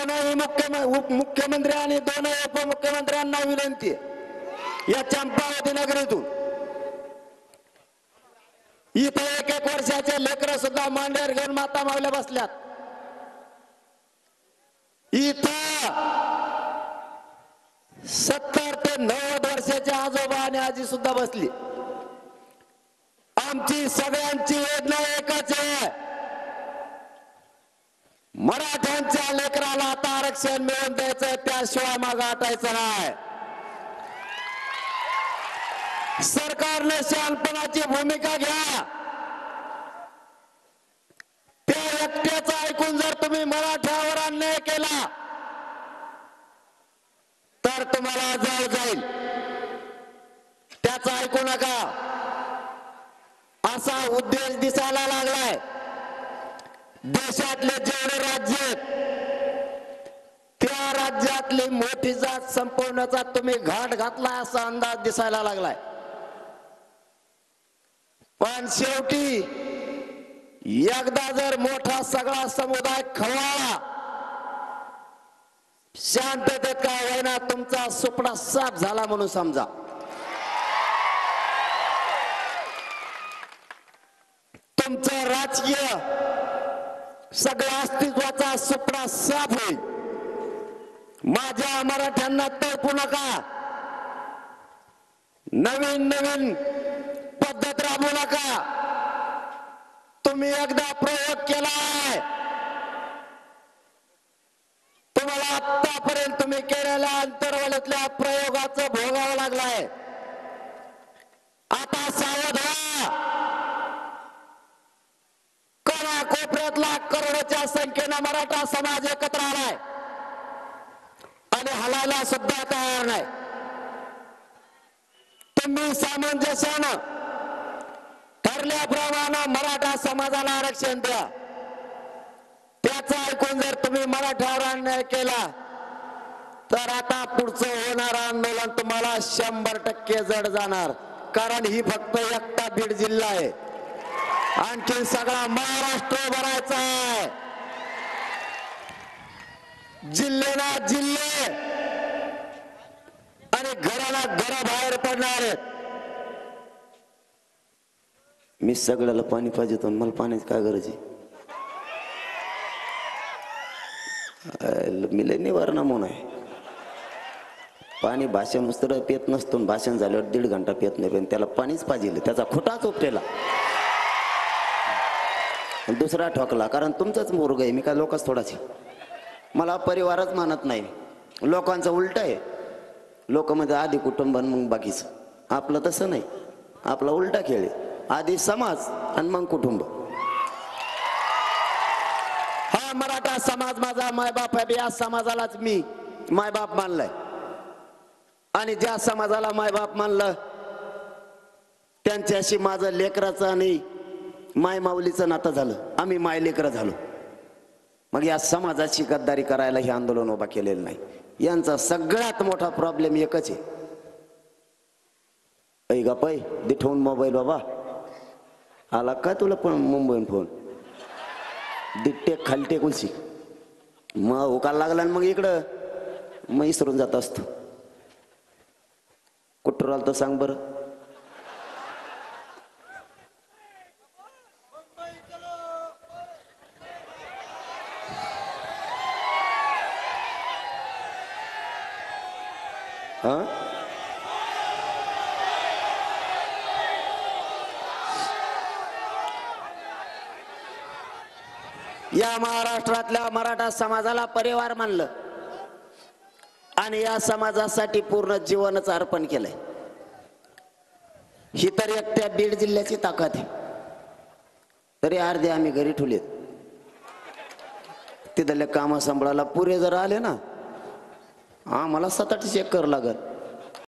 दोनही मुख्यमंत्री आणि दोनही उपमुख्यमंत्र्यांना विनंती आहे या चंपावती नगरीतून इथे 1-1 वर्षाचे लेकरं सुद्धा मांडीवर घेऊन माता मावल्या बसल्यात. इथं 70 ते 90 वर्षाचे आजोबा आणि आजी सुद्धा बसली. आमची सगळ्यांची योजना एकच आहे, मराठ्यांच्या लेकराला आता आरक्षण मिळवून द्यायचं, त्याशिवाय मागे हटायचं नाही. सरकारने शहाणपणाची भूमिका घ्या. त्या एकट्याचं ऐकून जर तुम्ही मराठ्यावर अन्याय केला तर तुम्हाला जाळ जाईल. त्याचं ऐकू नका. असा उद्देश दिसायला लागलाय. देशातले जेवढे राज्य आहेत त्या राज्यातली मोठी जात संपवण्याचा तुम्ही घाट घातलाय असा अंदाज दिसायला लागलाय. पण शेवटी एकदा जर मोठा सगळा समुदाय खवळला, शांततेत काय होईना तुमचा सुपडा साफ झाला म्हणून समजा. तुमचं राजकीय सगळ्या अस्तित्वाचा सुपडा साफ होईल. माझ्या मराठ्यांना तळपू नका. नवीन नवीन पद्धत राबवू नका. तुम्ही एकदा प्रयोग केलाय, तुम्हाला आतापर्यंत तुम्ही केलेल्या अंतर्वालीतल्या प्रयोगाचं भोगावं लागलाय. आता सावध व्हा. कोपऱ्यातला करोडोच्या संख्येनं मराठा समाज एकत्र आलाय आणि हलायला सुद्धा तयार नाही. तुम्ही सामंजस्यानं ठरल्याप्रमाणे मराठा समाजाला आरक्षण द्या. त्याचं ऐकून जर तुम्ही मराठ्यावर अन्याय केला तर आता पुढचं होणार आंदोलन तुम्हाला 100% जड जाणार. कारण ही फक्त एकटा बीड जिल्हा आहे, आणखी सगळा महाराष्ट्र भरायचा आहे. जिल्हे ना जिल्हे आणि घराला घरा बाहेर पडणार आहेत. मी सगळ्याला पाणी पाहिजे तर मला पाण्याची काय गरज आहे? मी लय निवारणा म्हणून आहे. पाणी भाषण नुसतं पेत नसतो, भाषण झाल्यावर 1.5 घंटा पेत नाही, पण त्याला पाणीच पाहिजे. त्याचा खोटाच उपटेला दुसरा ठोकला. कारण तुमचाच मुर्ग आहे, मी काय लोकच थोडाच. मला परिवारच मानत नाही. लोकांचं उलट आहे. लोक म्हणजे आधी कुटुंब मग बाकीचं. आपलं तसं नाही. आपला उलटा खेळ आहे. आधी समाज आणि मग कुटुंब. हा मराठा समाज माझा मायबाप आहे. या समाजालाच मी मायबाप मानलाय आणि ज्या समाजाला मायबाप मानलं त्यांच्याशी माझं लेकराचं आणि माय माऊलीचं नातं झालं. आम्ही माय लेकरं झालो. मग या समाजाची गद्दारी करायला हे आंदोलन उभा केलेलं नाही. यांचा सगळ्यात मोठा प्रॉब्लेम एकच आहे. ऐ गप्पा दे ठेवून मोबाईल. बाबा आला काय तुला पण मुंबईहून फोन? दिट्टेक खालटे कुलशी मग उकाल लागला मग इकडं मग इसरून जात असतो. कुठं राहिलं तर सांग बरं. या महाराष्ट्रातल्या मराठा समाजाला परिवार मानलं आणि या समाजासाठी पूर्ण जीवनच अर्पण केलंय. ही तर एकट्या बीड जिल्ह्याची ताकद आहे. तरी अर्धे आम्ही घरी ठेवलेत. तिथले काम सांभाळायला पुरे जर आले ना आम्हाला 7-8 चेक करावं लागत.